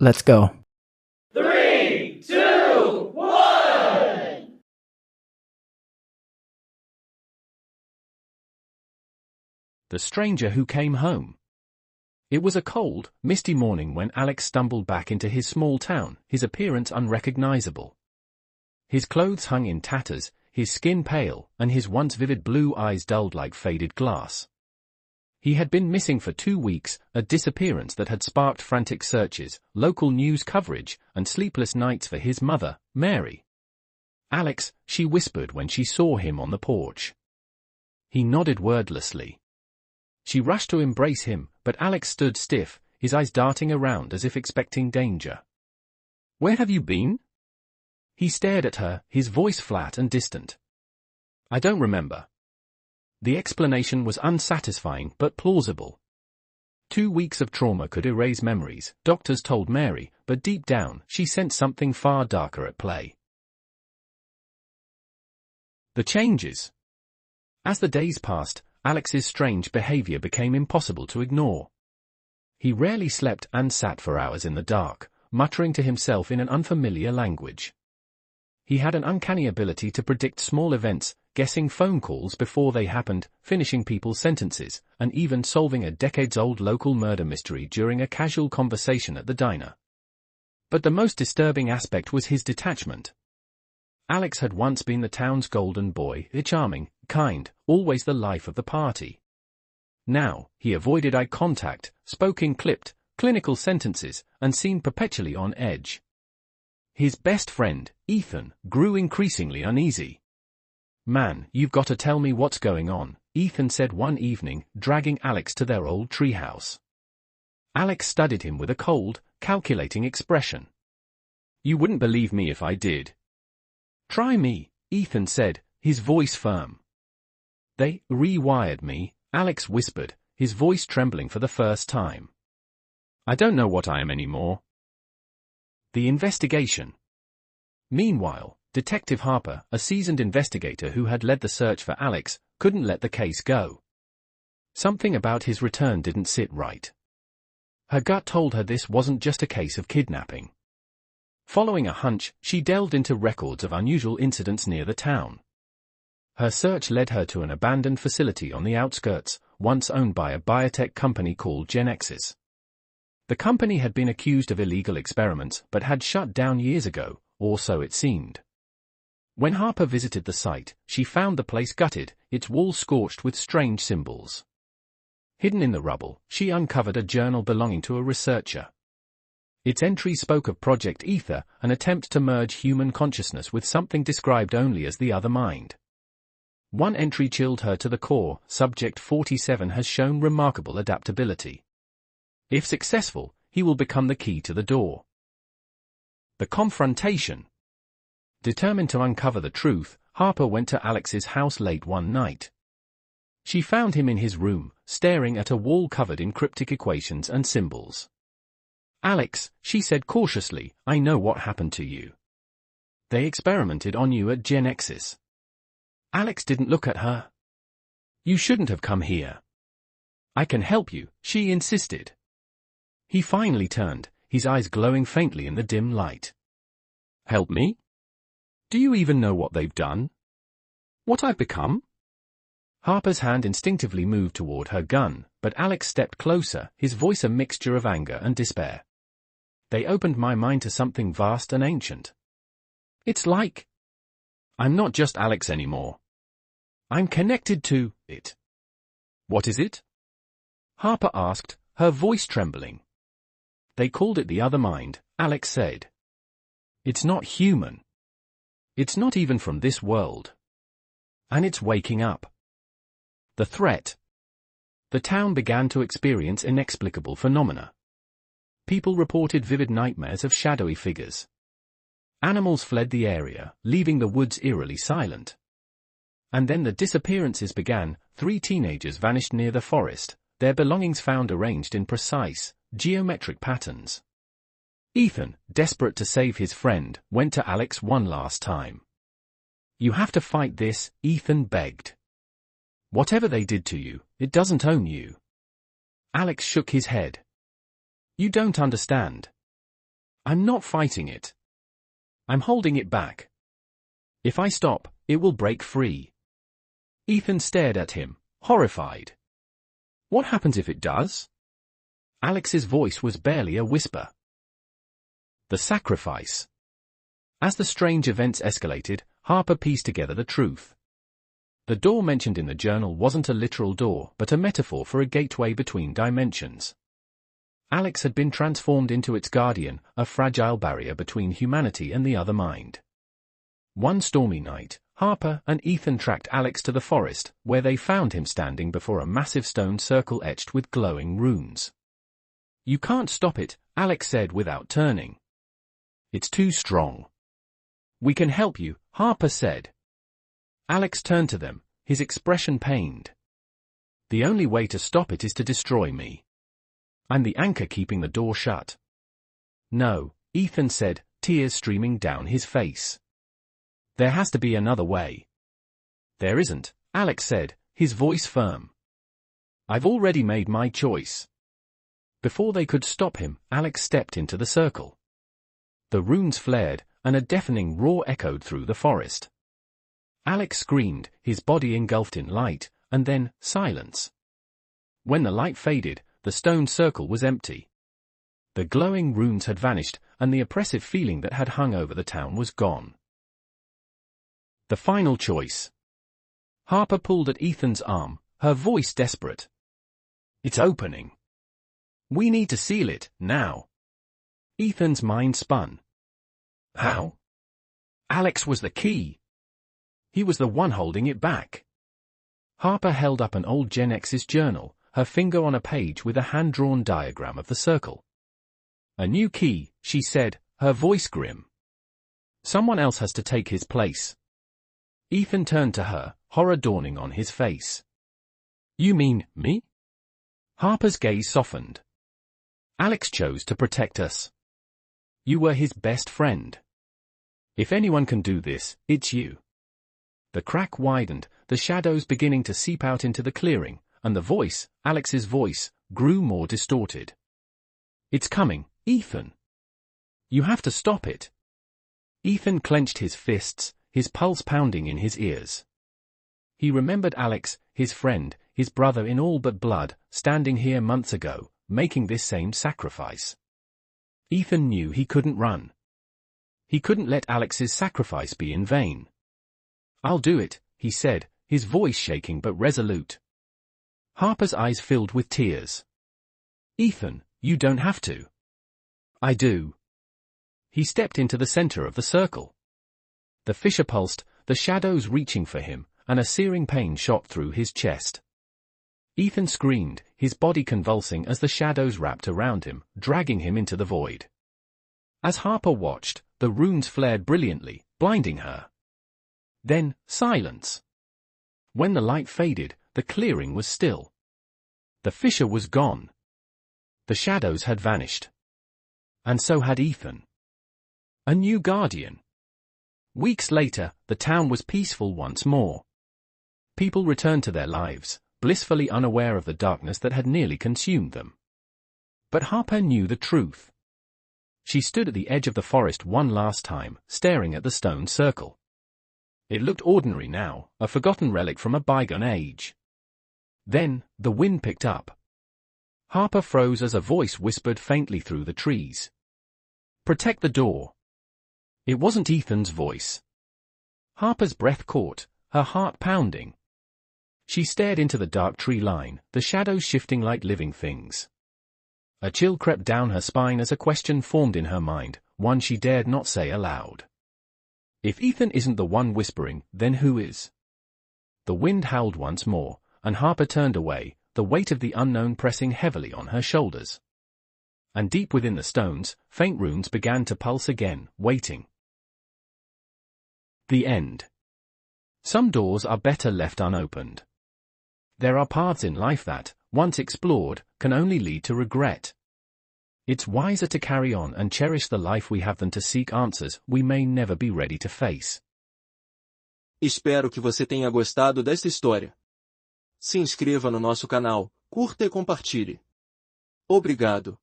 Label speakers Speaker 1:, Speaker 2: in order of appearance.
Speaker 1: Let's go.
Speaker 2: 3, 2, 1!
Speaker 3: The Stranger Who Came Home. It was a cold, misty morning when Alex stumbled back into his small town, his appearance unrecognizable. His clothes hung in tatters, his skin pale, and his once vivid blue eyes dulled like faded glass. He had been missing for 2 weeks, a disappearance that had sparked frantic searches, local news coverage, and sleepless nights for his mother, Mary. "Alex," she whispered when she saw him on the porch. He nodded wordlessly. She rushed to embrace him, but Alex stood stiff, his eyes darting around as if expecting danger. "Where have you been?" He stared at her, his voice flat and distant. "I don't remember." The explanation was unsatisfying but plausible. 2 weeks of trauma could erase memories, doctors told Mary, but deep down, she sensed something far darker at play. The changes. As the days passed, Alex's strange behavior became impossible to ignore. He rarely slept and sat for hours in the dark, muttering to himself in an unfamiliar language. He had an uncanny ability to predict small events, guessing phone calls before they happened, finishing people's sentences, and even solving a decades-old local murder mystery during a casual conversation at the diner. But the most disturbing aspect was his detachment. Alex had once been the town's golden boy, charming, kind, always the life of the party. Now, he avoided eye contact, spoke in clipped, clinical sentences, and seemed perpetually on edge. His best friend, Ethan, grew increasingly uneasy. "Man, you've got to tell me what's going on," Ethan said one evening, dragging Alex to their old treehouse. Alex studied him with a cold, calculating expression. "You wouldn't believe me if I did." "Try me," Ethan said, his voice firm. "They rewired me," Alex whispered, his voice trembling for the first time. "I don't know what I am anymore." The investigation. Meanwhile, Detective Harper, a seasoned investigator who had led the search for Alex, couldn't let the case go. Something about his return didn't sit right. Her gut told her this wasn't just a case of kidnapping. Following a hunch, she delved into records of unusual incidents near the town. Her search led her to an abandoned facility on the outskirts, once owned by a biotech company called Genexus. The company had been accused of illegal experiments but had shut down years ago, or so it seemed. When Harper visited the site, she found the place gutted, its walls scorched with strange symbols. Hidden in the rubble, she uncovered a journal belonging to a researcher. Its entries spoke of Project Ether, an attempt to merge human consciousness with something described only as the Othermind. One entry chilled her to the core: Subject 47 has shown remarkable adaptability. If successful, he will become the key to the door. The confrontation. Determined to uncover the truth, Harper went to Alex's house late one night. She found him in his room, staring at a wall covered in cryptic equations and symbols. "Alex," she said cautiously, "I know what happened to you. They experimented on you at Genexus." Alex didn't look at her. "You shouldn't have come here." "I can help you," she insisted. He finally turned, his eyes glowing faintly in the dim light. "Help me? Do you even know what they've done? What I've become?" Harper's hand instinctively moved toward her gun, but Alex stepped closer, his voice a mixture of anger and despair. "They opened my mind to something vast and ancient. It's like I'm not just Alex anymore. I'm connected to it." "What is it?" Harper asked, her voice trembling. "They called it the Othermind," Alex said. "It's not human. It's not even from this world. And it's waking up." The threat. The town began to experience inexplicable phenomena. People reported vivid nightmares of shadowy figures. Animals fled the area, leaving the woods eerily silent. And then the disappearances began. 3 teenagers vanished near the forest, their belongings found arranged in precise, geometric patterns. Ethan, desperate to save his friend, went to Alex one last time. "You have to fight this," Ethan begged. "Whatever they did to you, it doesn't own you." Alex shook his head. "You don't understand. I'm not fighting it. I'm holding it back. If I stop, it will break free. Ethan stared at him, horrified. What happens if it does? Alex's voice was barely a whisper. The sacrifice. As the strange events escalated, Harper pieced together the truth. The door mentioned in the journal wasn't a literal door, but a metaphor for a gateway between dimensions. Alex had been transformed into its guardian, a fragile barrier between humanity and the other mind. One stormy night, Harper and Ethan tracked Alex to the forest, where they found him standing before a massive stone circle etched with glowing runes. You can't stop it, Alex said without turning. It's too strong. We can help you, Harper said. Alex turned to them, his expression pained. The only way to stop it is to destroy me. I'm the anchor keeping the door shut. No, Ethan said, tears streaming down his face. There has to be another way. There isn't, Alex said, his voice firm. I've already made my choice. Before they could stop him, Alex stepped into the circle. The runes flared, and a deafening roar echoed through the forest. Alex screamed, his body engulfed in light, and then, silence. When the light faded, the stone circle was empty. The glowing runes had vanished, and the oppressive feeling that had hung over the town was gone. The final choice. Harper pulled at Ethan's arm, her voice desperate. It's opening. We need to seal it, now. Ethan's mind spun. How? Alex was the key. He was the one holding it back. Harper held up an old Gen X's journal, her finger on a page with a hand-drawn diagram of the circle. A new key, she said, her voice grim. Someone else has to take his place. Ethan turned to her, horror dawning on his face. You mean, me? Harper's gaze softened. Alex chose to protect us. You were his best friend. If anyone can do this, it's you. The crack widened, the shadows beginning to seep out into the clearing, and the voice, Alex's voice, grew more distorted. It's coming, Ethan. You have to stop it. Ethan clenched his fists, his pulse pounding in his ears. He remembered Alex, his friend, his brother in all but blood, standing here months ago, making this same sacrifice. Ethan knew he couldn't run. He couldn't let Alex's sacrifice be in vain. I'll do it, he said, his voice shaking but resolute. Harper's eyes filled with tears. Ethan, you don't have to. I do. He stepped into the center of the circle. The fissure pulsed, the shadows reaching for him, and a searing pain shot through his chest. Ethan screamed, his body convulsing as the shadows wrapped around him, dragging him into the void. As Harper watched, the runes flared brilliantly, blinding her. Then, silence. When the light faded, the clearing was still. The fissure was gone. The shadows had vanished. And so had Ethan. A new guardian. Weeks later, the town was peaceful once more. People returned to their lives, blissfully unaware of the darkness that had nearly consumed them. But Harper knew the truth. She stood at the edge of the forest one last time, staring at the stone circle. It looked ordinary now, a forgotten relic from a bygone age. Then, the wind picked up. Harper froze as a voice whispered faintly through the trees. Protect the door. It wasn't Ethan's voice. Harper's breath caught, her heart pounding. She stared into the dark tree line, the shadows shifting like living things. A chill crept down her spine as a question formed in her mind, one she dared not say aloud. If Ethan isn't the one whispering, then who is? The wind howled once more, and Harper turned away, the weight of the unknown pressing heavily on her shoulders. And deep within the stones, faint runes began to pulse again, waiting. The end. Some doors are better left unopened. There are paths in life that, once explored, can only lead to regret. It's wiser to carry on and cherish the life we have than to seek answers we may never be ready to face.
Speaker 1: Espero que você tenha gostado desta história. Se inscreva no nosso canal, curta e compartilhe. Obrigado.